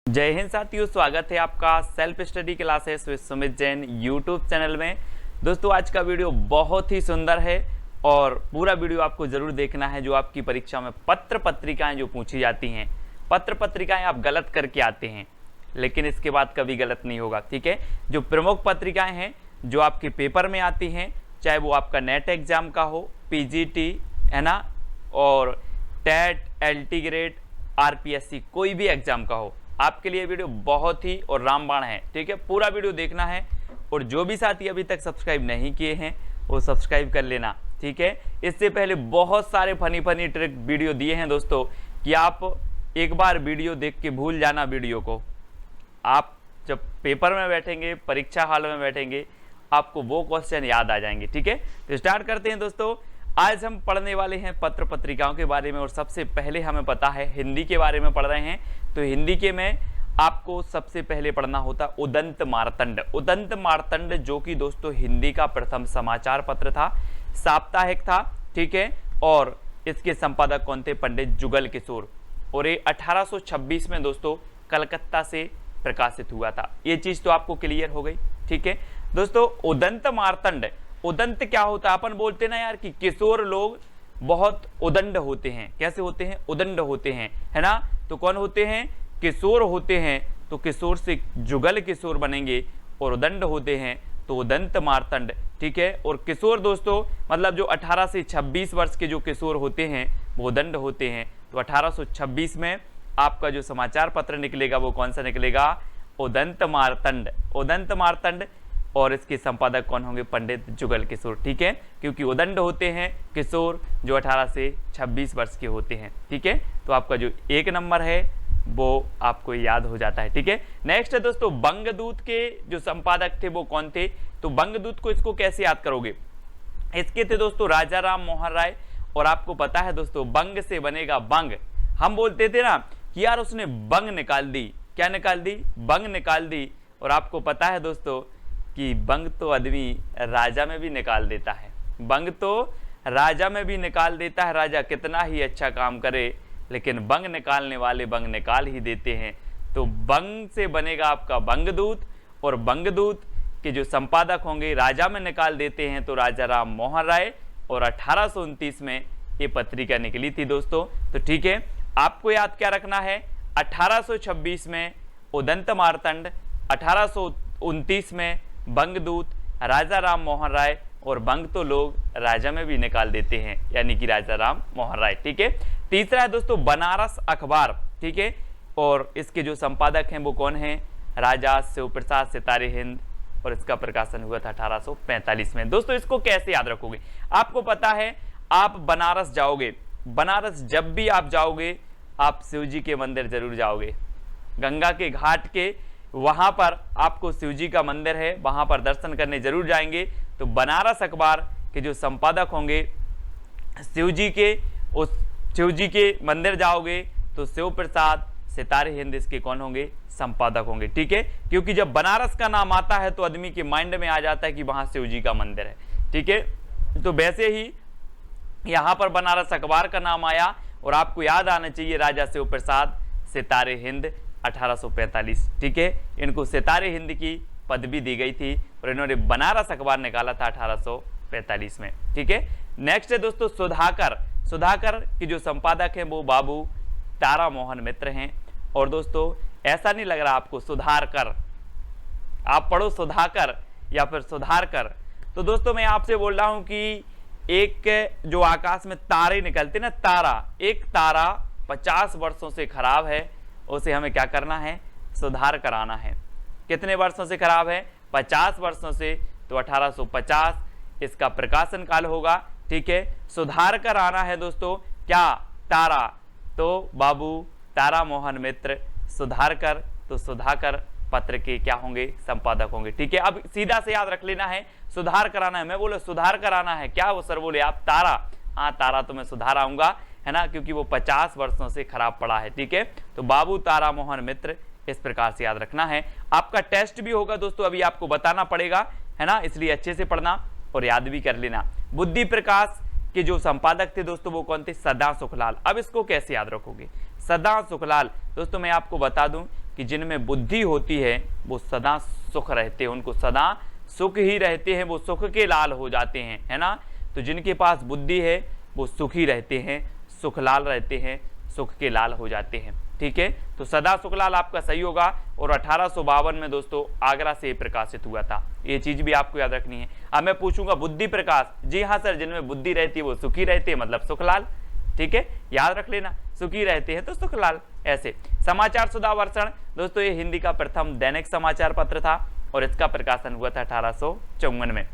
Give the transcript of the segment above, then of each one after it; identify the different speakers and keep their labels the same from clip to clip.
Speaker 1: जय हिंद साथियों, स्वागत है आपका self study classes with Sumit Jain YouTube channel में। दोस्तों आज का वीडियो बहुत ही सुंदर है और पूरा वीडियो आपको जरूर देखना है। जो आपकी परीक्षा में पत्र पत्रिकाएं जो पूछी जाती हैं, पत्र पत्रिकाएं आप गलत करके आते हैं लेकिन इसके बाद कभी गलत नहीं होगा, ठीक है। जो प्रमुख पत्रिकाएं हैं जो आपके पेपर में आती हैं, चाहे वो आपका नेट एग्जाम का हो, पीजीटी है ना, और टेट, एलटी ग्रेड, आरपीएससी, कोई भी एग्जाम का हो, आपके लिए वीडियो बहुत ही और रामबाण है, ठीक है। पूरा वीडियो देखना है और जो भी साथी अभी तक सब्सक्राइब नहीं किए हैं वो सब्सक्राइब कर लेना, ठीक है। इससे पहले बहुत सारे फनी ट्रिक वीडियो दिए हैं दोस्तों कि आप एक बार वीडियो देख के भूल जाना वीडियो को। आप जब पेपर में बैठेंगे, परीक्षा हॉल में बैठेंगे, आपको वो क्वेश्चन याद आ जाएंगे, ठीक है। तो स्टार्ट करते हैं दोस्तों। आज हम पढ़ने वाले हैं पत्र पत्रिकाओं के बारे में और सबसे पहले हमें पता है हिंदी के बारे में पढ़ रहे हैं। तो हिंदी के में आपको सबसे पहले पढ़ना होता उदंत मार्तंड। उदंत मार्तंड जो कि दोस्तों हिंदी का प्रथम समाचार पत्र था, साप्ताहिक था, ठीक है। और इसके संपादक कौन थे? पंडित जुगल किशोर। और ये 1826 में दोस्तों कलकत्ता से प्रकाशित हुआ था। ये चीज तो आपको क्लियर हो गई, ठीक है दोस्तों। उदंत मार्तंड, उदंत क्या होता है? अपन बोलते ना यार कि किशोर लोग बहुत उदंड होते हैं। कैसे होते हैं? उदंड होते हैं, है ना। तो कौन होते हैं? किशोर होते हैं। तो किशोर से जुगल किशोर बनेंगे और उदंड होते हैं तो उदंत मार्तंड, ठीक है। और किशोर दोस्तों मतलब जो 18 से 26 वर्ष के जो किशोर होते हैं वो उदंड होते हैं। तो 1826 में आपका जो समाचार पत्र निकलेगा वो कौन सा निकलेगा? उदंत मार्तंड। उदंत मार्तंड। और इसके संपादक कौन होंगे? पंडित जुगल किशोर, ठीक है। क्योंकि उदंड होते हैं किशोर जो 18 से 26 वर्ष के होते हैं, ठीक है। तो आपका जो एक नंबर है वो आपको याद हो जाता है, ठीक है। नेक्स्ट है दोस्तों बंगदूत के जो संपादक थे वो कौन थे? तो बंगदूत को इसको कैसे याद करोगे? इसके थे दोस्तों राजा राम मोहन राय। और आपको पता है दोस्तों बंग से बनेगा बंग। हम बोलते थे ना कि यार उसने बंग निकाल दी। क्या निकाल दी? बंग निकाल दी। और आपको पता है दोस्तों कि बंग तो आदमी राजा में भी निकाल देता है। बंग तो राजा में भी निकाल देता है। राजा कितना ही अच्छा काम करे लेकिन बंग निकालने वाले बंग निकाल ही देते हैं। तो बंग से बनेगा आपका बंगदूत। और बंगदूत के जो संपादक होंगे राजा में निकाल देते हैं तो राजा राम मोहन राय। और 1829 में ये पत्रिका निकली थी दोस्तों। तो ठीक है, आपको याद क्या रखना है? 1826 में उदंत मार्तंड, 1829 में बंगदूत, राजा राम मोहन राय। और बंग तो लोग राजा में भी निकाल देते हैं, यानी कि राजा राम मोहन राय, ठीक है। तीसरा है दोस्तों बनारस अखबार, ठीक है। और इसके जो संपादक हैं वो कौन हैं? राजा शिवप्रसाद सितारे हिंद। और इसका प्रकाशन हुआ था 1845 में। दोस्तों इसको कैसे याद रखोगे? आपको पता है आप बनारस जाओगे, बनारस जब भी आप जाओगे आप शिव जी के मंदिर जरूर जाओगे। गंगा के घाट के वहां पर आपको शिव जी का मंदिर है, वहां पर दर्शन करने जरूर जाएंगे। तो बनारस अखबार के जो संपादक होंगे शिव जी के, उस शिव जी के मंदिर जाओगे तो शिव प्रसाद सितारे हिंद इसके कौन होंगे? संपादक होंगे, ठीक है। क्योंकि जब बनारस का नाम आता है तो आदमी के माइंड में आ जाता है कि वहां शिव जी का मंदिर है, ठीक है। तो वैसे ही यहां पर बनारस अखबार का नाम आया। और आपको याद आना चाहिए राजा शिव प्रसाद सितारे हिंद 1845, ठीक है। इनको सितारे हिंद की पदवी दी गई थी और इन्होंने बनारस अखबार निकाला था 1845 में, ठीक है। नेक्स्ट है दोस्तों सुधाकर। सुधाकर के जो संपादक हैं वो बाबू तारा मोहन मित्र हैं। और दोस्तों ऐसा नहीं लग रहा आपको सुधारकर, आप पढ़ो सुधाकर या फिर सुधारकर। तो दोस्तों मैं आपसे बोल रहा हूं कि एक जो आकाश में तारे निकलते ना, तारा, एक तारा 50 वर्षों से खराब है, उसे हमें क्या करना है? सुधार कराना है। कितने वर्षों से खराब है? 50 वर्षों से। तो 1850 इसका प्रकाशन काल होगा, ठीक है। सुधार कराना है दोस्तों क्या? तारा। तो बाबू तारा मोहन मित्र सुधारकर। तो सुधाकर पत्र के क्या होंगे? संपादक होंगे, ठीक है। अब सीधा से याद रख लेना है, सुधार कराना है। मैं बोले सुधार कराना है क्या? वो सर बोले आप तारा। हाँ तारा तो मैं सुधार आऊंगा, है ना, क्योंकि वो 50 वर्षों से खराब पड़ा है, ठीक है। तो बाबू तारा मोहन मित्र इस प्रकार से याद रखना है। आपका टेस्ट भी होगा दोस्तों, अभी आपको बताना पड़ेगा, है ना, इसलिए अच्छे से पढ़ना और याद भी कर लेना। बुद्धि प्रकाश के जो संपादक थे दोस्तों वो कौन थे? सदा सुखलाल। अब इसको कैसे याद रखोगे? सदा सुखलाल। दोस्तों मैं आपको बता दूं कि जिनमें बुद्धि होती है वो सदा सुख रहते हैं, उनको सदा सुख ही रहते हैं, वो सुख के लाल हो जाते हैं, है ना। तो जिनके पास बुद्धि है वो सुखी रहते हैं, सुख लाल रहते हैं, सुख के लाल हो जाते हैं। ठीक है, तो सदा सुखलाल आपका सही होगा। और 1852 में दोस्तों आगरा से प्रकाशित हुआ था, ये चीज भी आपको याद रखनी है। अब मैं पूछूंगा बुद्धि प्रकाश, जी हाँ सर, जिनमें बुद्धि रहती है वो सुखी रहते हैं, मतलब सुखलाल। ठीक है, याद रख लेना, सुखी रहते हैं तो सुखलाल। ऐसे समाचार सुधा वर्षण दोस्तों, ये हिंदी का प्रथम दैनिक समाचार पत्र था और इसका प्रकाशन हुआ था 1854 में।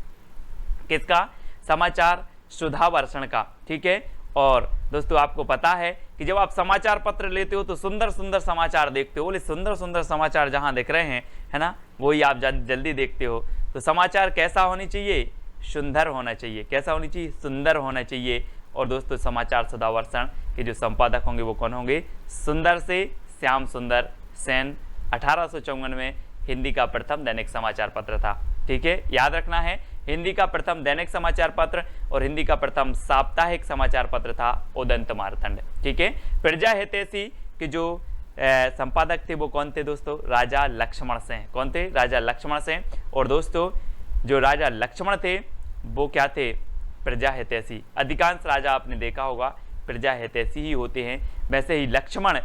Speaker 1: किसका? समाचार सुधा वर्षण का। ठीक है, और दोस्तों आपको पता है कि जब आप समाचार पत्र लेते हो तो सुंदर सुंदर समाचार देखते हो, बोले सुंदर सुंदर समाचार जहां देख रहे हैं, है ना, वही आप जल्दी देखते हो। तो समाचार कैसा होनी चाहिए? सुंदर होना चाहिए। कैसा होनी चाहिए? सुंदर होना चाहिए। और दोस्तों समाचार सुधा वर्षण के जो संपादक होंगे वो कौन होंगे? सुंदर से श्याम सुंदर सेन। 1854 में हिंदी का प्रथम दैनिक समाचार पत्र था। ठीक है, याद रखना है, हिंदी का प्रथम दैनिक समाचार पत्र और हिंदी का प्रथम साप्ताहिक समाचार पत्र था उदंत मार्तंड। ठीक है, प्रजा हितैषी के जो संपादक थे वो कौन थे दोस्तों? राजा लक्ष्मण सिंह। कौन थे? राजा लक्ष्मण सिंह। और दोस्तों जो राजा लक्ष्मण थे वो क्या थे? प्रजा हितैषी। अधिकांश राजा आपने देखा होगा प्रजा हितैषी ही होते हैं। वैसे ही लक्ष्मण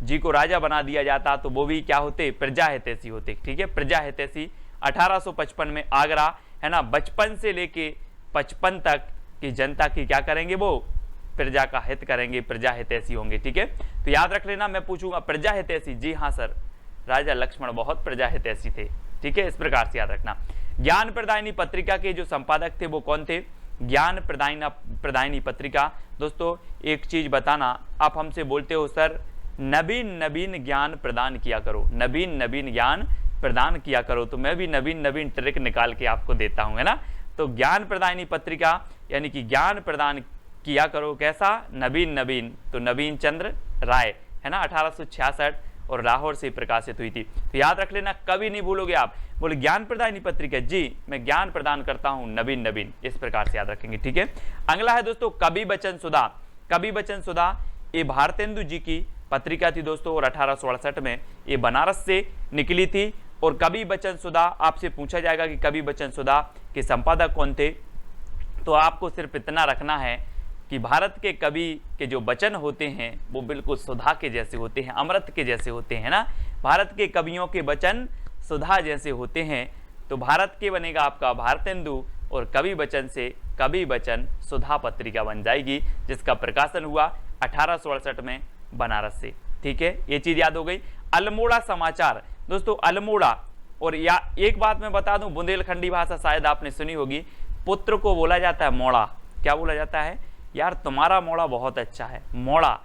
Speaker 1: जी को राजा बना दिया जाता तो वो भी क्या होते? प्रजा हितैषी होते। ठीक है, प्रजा हितैषी। 1855 में आगरा, है ना, बचपन से लेके 55 तक की जनता की क्या करेंगे? वो प्रजा का हित करेंगे, प्रजा हितैषी होंगे। ठीक है, तो याद रख लेना, मैं पूछूंगा प्रजा हितैषी, जी हाँ सर, राजा लक्ष्मण बहुत प्रजा हितैषी थे। ठीक है, इस प्रकार से याद रखना। ज्ञान प्रदायिनी पत्रिका के जो संपादक थे वो कौन थे? ज्ञान प्रदायिनी पत्रिका। दोस्तों एक चीज बताना, आप हमसे बोलते हो सर नवीन नवीन ज्ञान प्रदान किया करो, नवीन नवीन ज्ञान प्रदान किया करो, तो मैं भी नवीन नवीन ट्रिक निकाल के आपको देता हूं, है ना। तो ज्ञान प्रदायिनी पत्रिका यानी कि ज्ञान प्रदान किया करो, कैसा? नवीन नवीन, तो नवीन चंद्र राय, है ना, 1866 और लाहौर से प्रकाशित हुई थी। तो याद रख लेना, कभी नहीं भूलोगे आप। बोले ज्ञान प्रदायिनी पत्रिका, जी मैं ज्ञान प्रदान करता हूं नवीन नवीन, इस प्रकार से याद रखेंगे। ठीक है, अगला है दोस्तों कवि बचन सुधा। कवि बचन सुधा ये भारतेंदु जी की पत्रिका थी दोस्तों, और 1868 में ये बनारस से निकली थी। और कवि बचन सुधा, आपसे पूछा जाएगा कि कवि बचन सुधा के संपादक कौन थे, तो आपको सिर्फ इतना रखना है कि भारत के कवि के जो वचन होते हैं वो बिल्कुल सुधा के जैसे होते हैं, अमृत के जैसे होते हैं ना। भारत के कवियों के वचन सुधा जैसे होते हैं, तो भारत के बनेगा आपका भारतेंदु और कवि बचन से कवि बचन सुधा पत्रिका बन जाएगी, जिसका प्रकाशन हुआ 1868 में बनारस से। ठीक है, ये चीज याद हो गई। अल्मोड़ा समाचार दोस्तों, अल्मोड़ा, और या एक बात मैं बता दूं, बुंदेलखंडी भाषा शायद आपने सुनी होगी, पुत्र को बोला जाता है मोड़ा। क्या बोला जाता है? यार तुम्हारा मोड़ा बहुत अच्छा है, मोड़ा।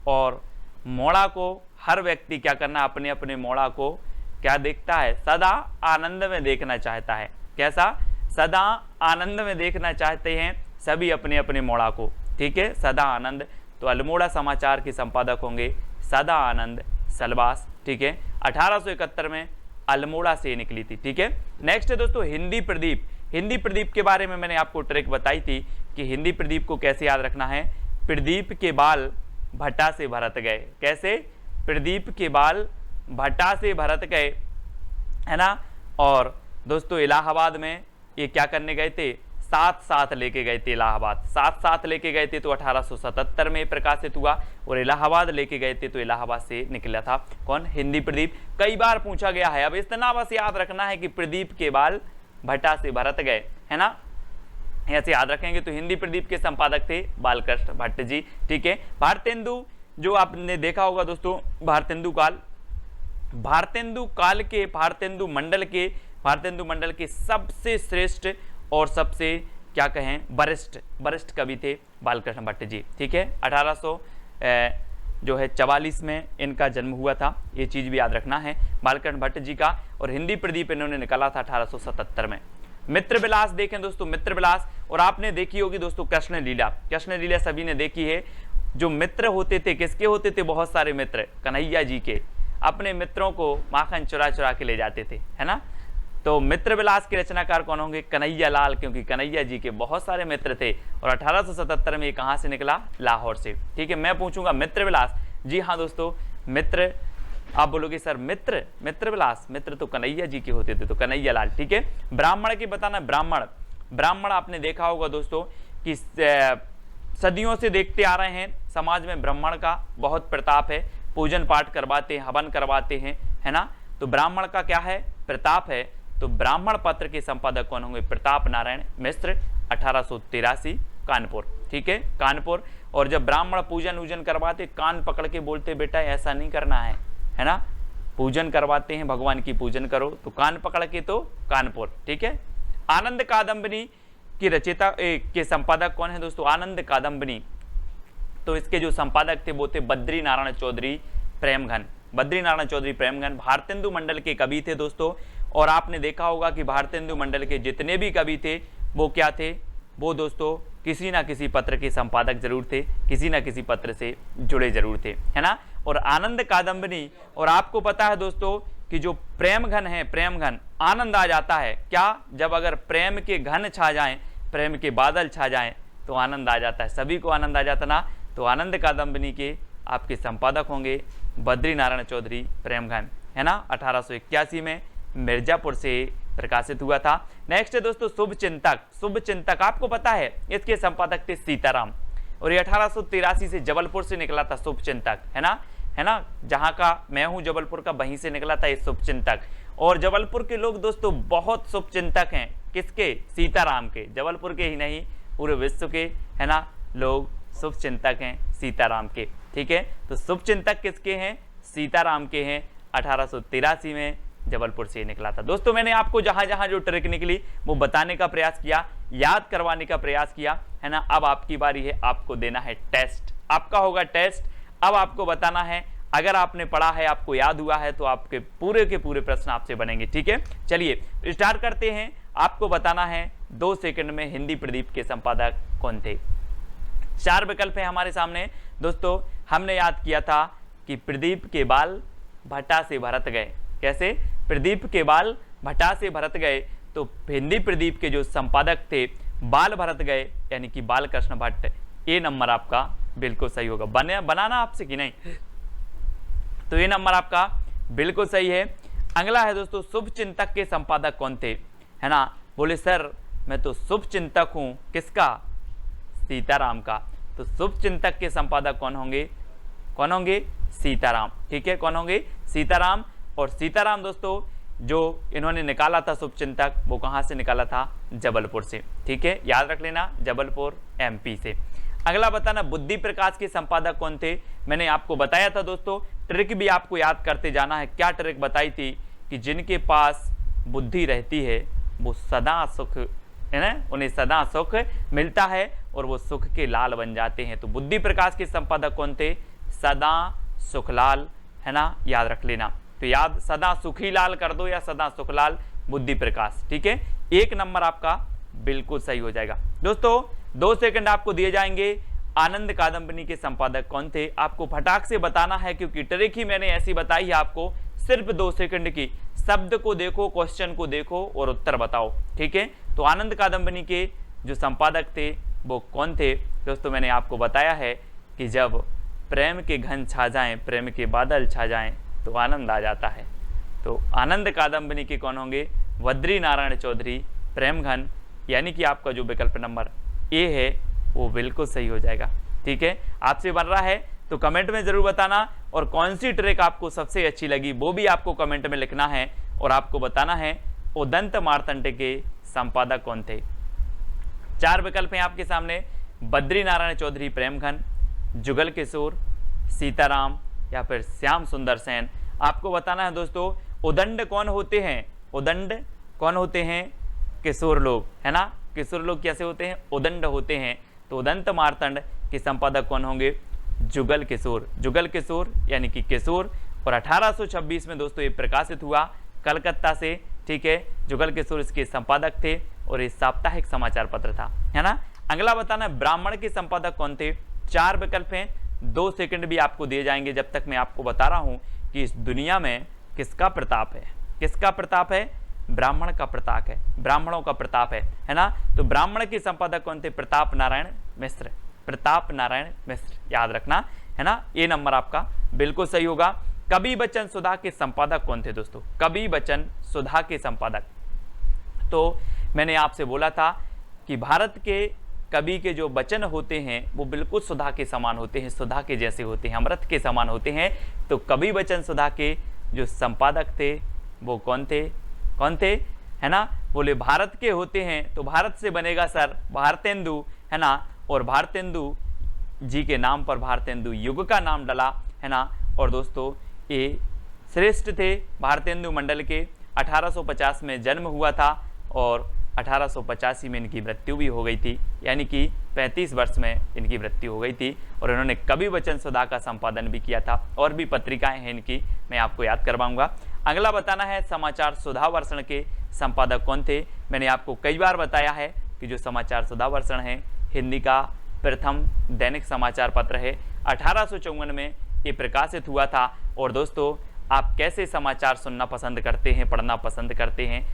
Speaker 1: और मोड़ा को हर व्यक्ति क्या करना, अपने अपने मोड़ा को क्या देखता है? सदा आनंद में देखना चाहता है। कैसा? सदा आनंद में देखना चाहते हैं सभी अपने अपने मोड़ा को। ठीक है, सदा आनंद। तो अल्मोड़ा समाचार के संपादक होंगे सदा आनंद सलवास। ठीक है, 1871 में अल्मोड़ा से निकली थी। ठीक है, नेक्स्ट है दोस्तों हिंदी प्रदीप। हिंदी प्रदीप के बारे में मैंने आपको ट्रिक बताई थी कि हिंदी प्रदीप को कैसे याद रखना है। प्रदीप के बाल भट्टा से भरत गए। कैसे? प्रदीप के बाल भट्टा से भरत गए, है ना। और दोस्तों इलाहाबाद में ये क्या करने गए थे? साथ लेके गए थे इलाहाबाद, साथ लेके गए थे, तो 1877 में प्रकाशित हुआ। और इलाहाबाद लेके गए थे तो इलाहाबाद से निकला था कौन? हिंदी प्रदीप। कई बार पूछा गया है, अब इतना बस याद रखना है कि प्रदीप के बाल भट्टा से भरत गए, है ना, ऐसे याद रखेंगे। तो हिंदी प्रदीप के संपादक थे बालकृष्ण भट्ट जी। ठीक है, भारतेंदु जो आपने देखा होगा दोस्तों, भारतेंदु काल के भारतेंदु मंडल के सबसे श्रेष्ठ और सबसे क्या कहें वरिष्ठ कवि थे बालकृष्ण भट्ट जी। ठीक है, 1844 में इनका जन्म हुआ था, ये चीज भी याद रखना है बालकृष्ण भट्ट जी का। और हिंदी प्रदीप इन्होंने निकाला था 1877 में। मित्र विलास देखें दोस्तों, मित्र विलास, और आपने देखी होगी दोस्तों कृष्ण लीला सभी ने देखी है। जो मित्र होते थे, किसके होते थे? बहुत सारे मित्र, कन्हैया जी के। अपने मित्रों को माखन चुरा के ले जाते थे, है ना। तो मित्र विलास के रचनाकार कौन होंगे? कन्हैया लाल, क्योंकि कन्हैया जी के बहुत सारे मित्र थे। और 1877 में ये कहां से निकला? लाहौर से। ठीक है, मैं पूछूंगा मित्र विलास, जी हाँ दोस्तों, मित्र आप बोलोगे सर मित्र, मित्र विलास, मित्र तो कन्हैया जी के होते थे, तो कन्हैया लाल, ठीक है। ब्राह्मण की बताना, ब्राह्मण, ब्राह्मण आपने देखा होगा दोस्तों कि सदियों से देखते आ रहे हैं, समाज में ब्राह्मण का बहुत प्रताप है, पूजन पाठ करवाते हैं, हवन करवाते हैं, है ना। तो ब्राह्मण का क्या है, प्रताप है। तो ब्राह्मण पत्र के संपादक कौन होंगे, प्रताप नारायण मिश्र, 1883 कानपुर, ठीक है, कानपुर। और जब ब्राह्मण पूजन वूजन करवाते, कान पकड़ के बोलते बेटा ऐसा नहीं करना है ना, पूजन करवाते हैं, भगवान की पूजन करो, तो कान पकड़ के तो कानपुर, ठीक है। आनंद कादंबनी की रचयिता के संपादक कौन है दोस्तों, आनंद कादंबनी, तो इसके जो संपादक थे वो थे बद्री नारायण चौधरी प्रेमघन, बद्री नारायण चौधरी प्रेमघन, भारतेंदु मंडल के कवि थे दोस्तों। और आपने देखा होगा कि भारतेंदु मंडल के जितने भी कवि थे वो क्या थे, वो दोस्तों किसी ना किसी पत्र के संपादक जरूर थे, किसी ना किसी पत्र से जुड़े जरूर थे, है ना। और आनंद कादंबनी, और आपको पता है दोस्तों कि जो प्रेमघन है, प्रेमघन, आनंद आ जाता है क्या, जब अगर प्रेम के घन छा जाएं, प्रेम के बादल छा जाएं तो आनंद आ जाता है, सभी को आनंद आ जाता ना। तो आनंद कादंबनी के आपके संपादक होंगे बद्री नारायण चौधरी प्रेमघन, है ना। 1881 में मिर्जापुर से प्रकाशित हुआ था। नेक्स्ट है दोस्तों शुभ चिंतक, शुभ चिंतक आपको पता है इसके संपादक थे सीताराम, और ये 1883 से जबलपुर से निकला था शुभ चिंतक, है ना, जहां का मैं हूं जबलपुर का, वहीं से निकला था ये शुभ चिंतक। और जबलपुर के लोग दोस्तों बहुत शुभ चिंतक हैं, किसके, सीताराम के, जबलपुर के ही नहीं पूरे विश्व के, है ना, लोग शुभ चिंतक हैं सीताराम के, ठीक है। तो शुभ चिंतक किसके हैं, सीताराम के हैं, 1883 में जबलपुर से निकला था। दोस्तों मैंने आपको जहां जहां जो ट्रिक निकली वो बताने का प्रयास किया, याद करवाने का प्रयास किया, है ना। अब आपकी बारी है, आपको देना है टेस्ट, आपका होगा टेस्ट। अब आपको बताना है, अगर आपने पढ़ा है, आपको याद हुआ है, तो आपके पूरे के पूरे प्रश्न आपसे बनेंगे, ठीक है। चलिए स्टार्ट करते हैं। आपको बताना है 2 सेकंड में हिंदी प्रदीप के संपादक कौन थे। 4 विकल्प है हमारे सामने दोस्तों। हमने याद किया था कि प्रदीप के बाल भट्टा से भरत गए, कैसे, प्रदीप के बाल भट्टा से भरत गए, तो हिंदी प्रदीप के जो संपादक थे बाल भरत गए, यानी कि बाल कृष्ण भट्ट। ये नंबर आपका बिल्कुल सही होगा, बनाना आपसे कि नहीं, तो ये नंबर आपका बिल्कुल सही है। अगला है दोस्तों शुभ चिंतक के संपादक कौन थे, है ना। बोले सर मैं तो शुभ चिंतक हूं, किसका, सीताराम का। तो शुभ चिंतक के संपादक कौन होंगे, कौन होंगे, सीताराम, ठीक है, कौन होंगे, सीताराम। और सीताराम दोस्तों जो इन्होंने निकाला था शुभ चिंतक, वो कहां से निकाला था, जबलपुर से, ठीक है, याद रख लेना, जबलपुर MP से। अगला बताना बुद्धि प्रकाश के संपादक कौन थे। मैंने आपको बताया था दोस्तों, ट्रिक भी आपको याद करते जाना है। क्या ट्रिक बताई थी कि जिनके पास बुद्धि रहती है वो सदा सुख, है ना, उन्हें सदा सुख मिलता है और वो सुख के लाल बन जाते हैं। तो बुद्धि प्रकाश के संपादक कौन थे, सदा सुखलाल, है ना, याद रख लेना। तो याद सदा सुखी लाल कर दो या सदा सुखलाल बुद्धि प्रकाश, ठीक है। 1 नंबर आपका बिल्कुल सही हो जाएगा। दोस्तों 2 सेकंड आपको दिए जाएंगे। आनंद कादंबनी के संपादक कौन थे, आपको फटाक से बताना है, क्योंकि ट्रिक ही मैंने ऐसी बताई है आपको, सिर्फ 2 सेकंड की। शब्द को देखो, क्वेश्चन को देखो और उत्तर बताओ, ठीक है। तो आनंद कादंबनी के जो संपादक थे वो कौन थे दोस्तों, मैंने आपको बताया है कि जब प्रेम के घन छा जाएं, प्रेम के बादल छा जाएं तो आनंद आ जाता है। तो आनंद कादंबनी के कौन होंगे, बद्री नारायण चौधरी प्रेमघन, यानी कि आपका जो विकल्प नंबर ए है वो बिल्कुल सही हो जाएगा, ठीक है। आपसे बन रहा है तो कमेंट में जरूर बताना, और कौन सी ट्रिक आपको सबसे अच्छी लगी वो भी आपको कमेंट में लिखना है, और आपको बताना है उदंत मार्तंड के संपादक कौन थे। 4 विकल्प हैं आपके सामने, बद्री नारायण चौधरी प्रेमघन, जुगल किशोर, सीताराम या फिर श्याम सुंदर सेन। आपको बताना है दोस्तों उदंड कौन होते हैं, उदंड कौन होते हैं, किशोर लोग, है ना। किशोर लोग कैसे होते हैं, उदंड होते हैं। तो उदंत मार्तंड के संपादक कौन होंगे, जुगल किशोर, जुगल किशोर यानी कि किशोर। और 1826 में दोस्तों ये प्रकाशित हुआ कलकत्ता से, ठीक है। जुगल किशोर इसके संपादक थे और ये साप्ताहिक समाचार पत्र था, है ना। अगला बताना है ब्राह्मण के संपादक कौन थे। 4 विकल्प हैं, 2 सेकंड भी आपको दिए जाएंगे जब तक मैं आपको बता रहा हूं कि इस दुनिया में किसका प्रताप है, किसका प्रताप है, ब्राह्मण का प्रताप है, ब्राह्मणों का प्रताप है ना। तो ब्राह्मण के संपादक कौन थे, प्रताप नारायण मिश्र, प्रताप नारायण मिश्र, याद रखना, है ना। ये नंबर आपका बिल्कुल सही होगा। कवि वचन सुधा के संपादक कौन थे दोस्तों? कवि वचन सुधा के संपादक, तो मैंने आपसे बोला था कि भारत के कवि के जो वचन होते हैं वो बिल्कुल सुधा के समान होते हैं, सुधा के जैसे होते हैं, अमृत के समान होते हैं। तो कवि वचन सुधा के जो संपादक थे वो कौन थे? कौन थे, है ना? बोले भारत के होते हैं, तो भारत से बनेगा सर भारतेंदु, है ना? और भारतेंदु जी के नाम पर भारतेंदु युग का नाम डला, है ना? और दोस्तों ये श्रेष्ठ थे भारतेंदु मंडल के। 1850 में जन्म हुआ था और 1885 में इनकी मृत्यु भी हो गई थी, यानी कि 35 वर्ष में इनकी मृत्यु हो गई थी। और इन्होंने कवि वचन सुधा का संपादन भी किया था, और भी पत्रिकाएं हैं इनकी, मैं आपको याद करवाऊंगा। अगला बताना है समाचार सुधा वर्षण के संपादक कौन थे? मैंने आपको कई बार बताया है कि जो समाचार सुधा वर्षण है हिंदी का प्रथम दैनिक समाचार पत्र है। 1854 में ये प्रकाशित हुआ था। और दोस्तों आप कैसे समाचार सुनना पसंद करते हैं, पढ़ना पसंद करते हैं?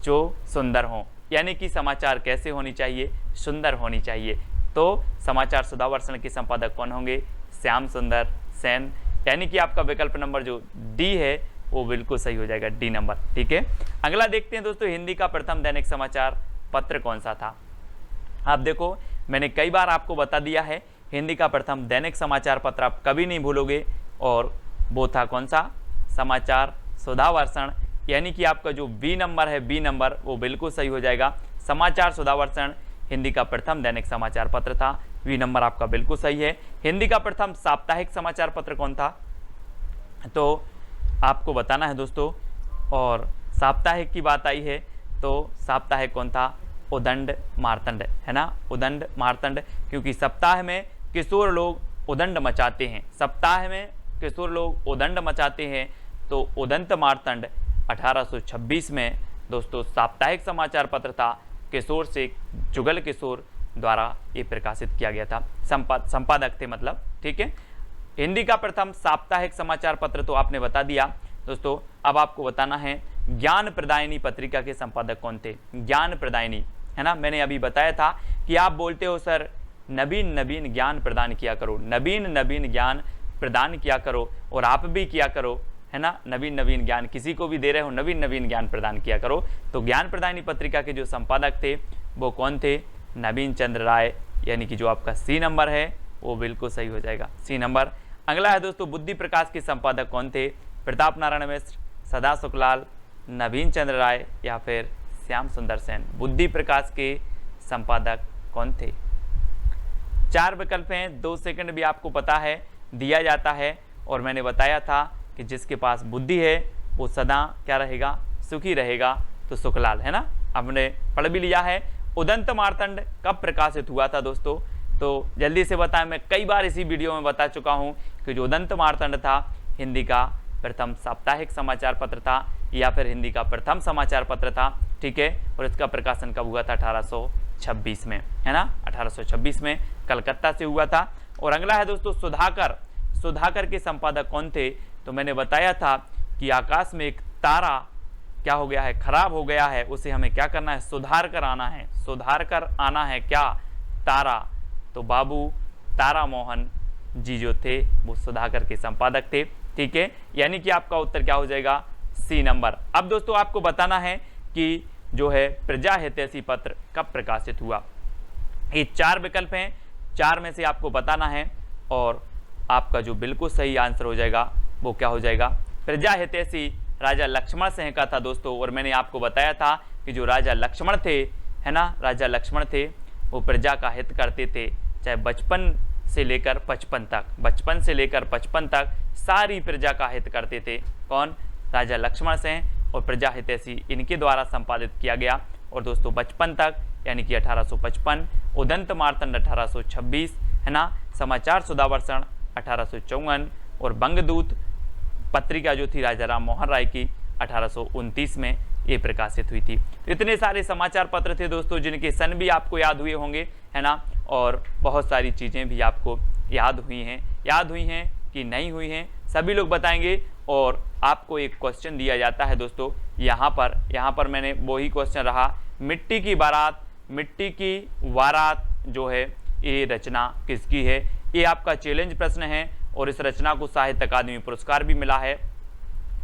Speaker 1: जो सुंदर हों, यानी कि समाचार कैसे होनी चाहिए? सुंदर होनी चाहिए। तो समाचार सुधा वर्षण के संपादक कौन होंगे? श्याम सुंदर सेन, यानी कि आपका विकल्प नंबर जो डी है वो बिल्कुल सही हो जाएगा, डी नंबर। ठीक है, अगला देखते हैं दोस्तों, हिंदी का प्रथम दैनिक समाचार पत्र कौन सा था? आप देखो मैंने कई बार आपको बता दिया है, हिंदी का प्रथम दैनिक समाचार पत्र आप कभी नहीं भूलोगे, और वो था कौन सा? समाचार सुधा वर्षण, यानी कि आपका जो बी नंबर है, बी नंबर वो बिल्कुल सही हो जाएगा। समाचार सुधा वर्षण हिंदी का प्रथम दैनिक समाचार पत्र था, बी नंबर आपका बिल्कुल सही है। हिंदी का प्रथम साप्ताहिक समाचार पत्र कौन था? तो आपको बताना है दोस्तों, और साप्ताहिक की बात आई है तो साप्ताहिक कौन था? उदंड मार्तंड, है ना? उदंड मार्तंड, क्योंकि सप्ताह में किशोर लोग उदंड मचाते हैं, सप्ताह में किशोर लोग उदंड मचाते हैं। तो उदंत मार्तंड 1826 में दोस्तों साप्ताहिक समाचार पत्र था, किशोर से जुगल किशोर द्वारा ये प्रकाशित किया गया था, संपादक थे मतलब। ठीक है, हिंदी का प्रथम साप्ताहिक समाचार पत्र तो आपने बता दिया दोस्तों। अब आपको बताना है ज्ञान प्रदायिनी पत्रिका के संपादक कौन थे? ज्ञान प्रदायिनी, है ना? मैंने अभी बताया था कि आप बोलते हो सर नवीन नवीन ज्ञान प्रदान किया करो, नवीन नवीन ज्ञान प्रदान किया करो, और आप भी किया करो, है ना? नवीन नवीन ज्ञान किसी को भी दे रहे हो, नवीन नवीन ज्ञान प्रदान किया करो। तो ज्ञान प्रदायिनी पत्रिका के जो संपादक थे वो कौन थे? नवीन चंद्र राय, यानी कि जो आपका सी नंबर है वो बिल्कुल सही हो जाएगा, सी नंबर। अगला है दोस्तों, बुद्धि प्रकाश के संपादक कौन थे? प्रताप नारायण मिश्र, सदा सुखलाल, नवीन चंद्र राय या फिर श्याम सुंदर सेन। बुद्धि प्रकाश के संपादक कौन थे? 4 विकल्प हैं, 2 सेकंड भी आपको पता है दिया जाता है, और मैंने बताया था कि जिसके पास बुद्धि है वो सदा क्या रहेगा? सुखी रहेगा। तो सुखलाल, है ना? हमने पढ़ भी लिया है। उदंत मार्तंड कब प्रकाशित हुआ था दोस्तों? तो जल्दी से बताएं, मैं कई बार इसी वीडियो में बता चुका हूं कि जो उदंत मार्तंड था हिंदी का प्रथम साप्ताहिक समाचार पत्र था, या फिर हिंदी का प्रथम समाचार पत्र था। ठीक है, और इसका प्रकाशन कब हुआ था? 1826 में, है ना? 1826 में कलकत्ता से हुआ था। और अगला है दोस्तों सुधाकर, सुधाकर के संपादक कौन थे? तो मैंने बताया था कि आकाश में एक तारा क्या हो गया है? खराब हो गया है, उसे हमें क्या करना है? सुधार कर आना है, सुधार कर आना है क्या? तारा। तो बाबू तारा मोहन जी जो थे वो सुधाकर के संपादक थे। ठीक है, यानी कि आपका उत्तर क्या हो जाएगा? C number. अब दोस्तों आपको बताना है कि जो है प्रजा हितैषी पत्र कब प्रकाशित हुआ। ये 4 विकल्प हैं, 4 में से आपको बताना है, और आपका जो बिल्कुल सही आंसर हो जाएगा वो क्या हो जाएगा? प्रजा हितैषी राजा लक्ष्मण सिंह का था दोस्तों। और मैंने आपको बताया था कि जो राजा लक्ष्मण थे, है ना, राजा लक्ष्मण थे वो प्रजा का हित करते थे, चाहे बचपन से लेकर 55 तक, बचपन से लेकर 55 तक सारी प्रजा का हित करते थे। कौन? राजा लक्ष्मण सिंह। और प्रजा हितैषी इनके द्वारा संपादित किया गया। और दोस्तों 55 तक यानी कि 1855, उदंत मार्तंड 1826, है ना? समाचार सुधा वर्षण 1854, और बंगदूत पत्रिका जो थी राजा राम मोहन राय की 1829 में ये प्रकाशित हुई थी। तो इतने सारे समाचार पत्र थे दोस्तों जिनके सन भी आपको याद हुए होंगे, है ना? और बहुत सारी चीज़ें भी आपको याद हुई हैं कि नहीं हुई हैं, सभी लोग बताएंगे। और आपको एक क्वेश्चन दिया जाता है दोस्तों, यहाँ पर मैंने वही क्वेश्चन रहा, मिट्टी की बारात, मिट्टी की वारात जो है ये रचना किसकी है? ये आपका चैलेंज प्रश्न है, और इस रचना को साहित्य अकादमी पुरस्कार भी मिला है।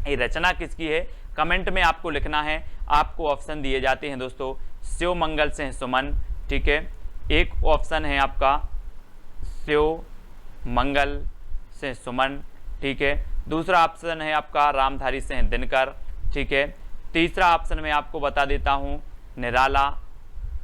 Speaker 1: ये रचना किसकी है, कमेंट में आपको लिखना है। आपको ऑप्शन दिए जाते हैं दोस्तों, शिव मंगल सिंह सुमन, ठीक है, एक ऑप्शन है आपका शिव मंगल सिंह सुमन, ठीक है, दूसरा ऑप्शन है आपका रामधारी सिंह दिनकर, ठीक है, तीसरा ऑप्शन मैं आपको बता देता हूँ निराला,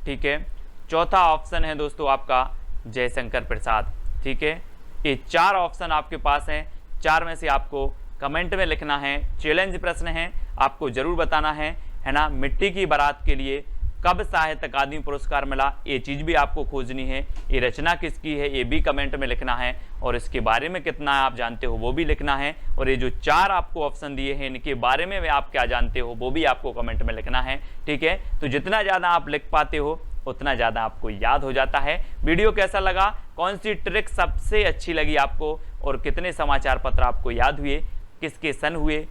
Speaker 1: ठीक है, चौथा ऑप्शन है दोस्तों आपका जयशंकर प्रसाद, ठीक है। ये 4 ऑप्शन आपके पास हैं, 4 में से आपको कमेंट में लिखना है। चैलेंज प्रश्न है, आपको जरूर बताना है ना। मिट्टी की बारात के लिए कब साहित्य अकादमी पुरस्कार मिला, ये चीज़ भी आपको खोजनी है। ये रचना किसकी है, ये भी कमेंट में लिखना है। और इसके बारे में कितना आप जानते हो वो भी लिखना है। और ये जो 4 आपको ऑप्शन दिए हैं इनके बारे में आप क्या जानते हो वो भी आपको कमेंट में लिखना है, ठीक है। तो जितना ज़्यादा आप लिख पाते हो उतना ज़्यादा आपको याद हो जाता है। वीडियो कैसा लगा, कौन सी ट्रिक सबसे अच्छी लगी आपको, और कितने समाचार पत्र आपको याद हुए, किसके सन हुए,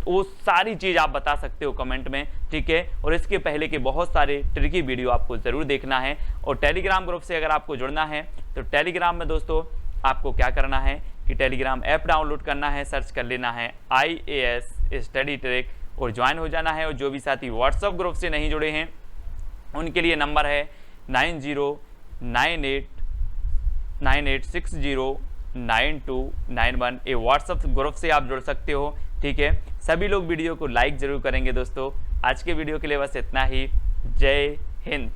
Speaker 1: वो सारी चीज़ आप बता सकते हो कमेंट में, ठीक है। और इसके पहले के बहुत सारे ट्रिकी वीडियो आपको ज़रूर देखना है। और टेलीग्राम ग्रुप से अगर आपको जुड़ना है तो टेलीग्राम में दोस्तों आपको क्या करना है कि टेलीग्राम ऐप डाउनलोड करना है, सर्च कर लेना है IAS स्टडी ट्रिक और ज्वाइन हो जाना है। और जो भी साथी व्हाट्सअप ग्रुप से नहीं जुड़े हैं उनके लिए नंबर है 9098609291। ये व्हाट्सअप ग्रुप से आप जुड़ सकते हो, ठीक है। सभी लोग वीडियो को लाइक जरूर करेंगे दोस्तों। आज के वीडियो के लिए बस इतना ही। जय हिंद।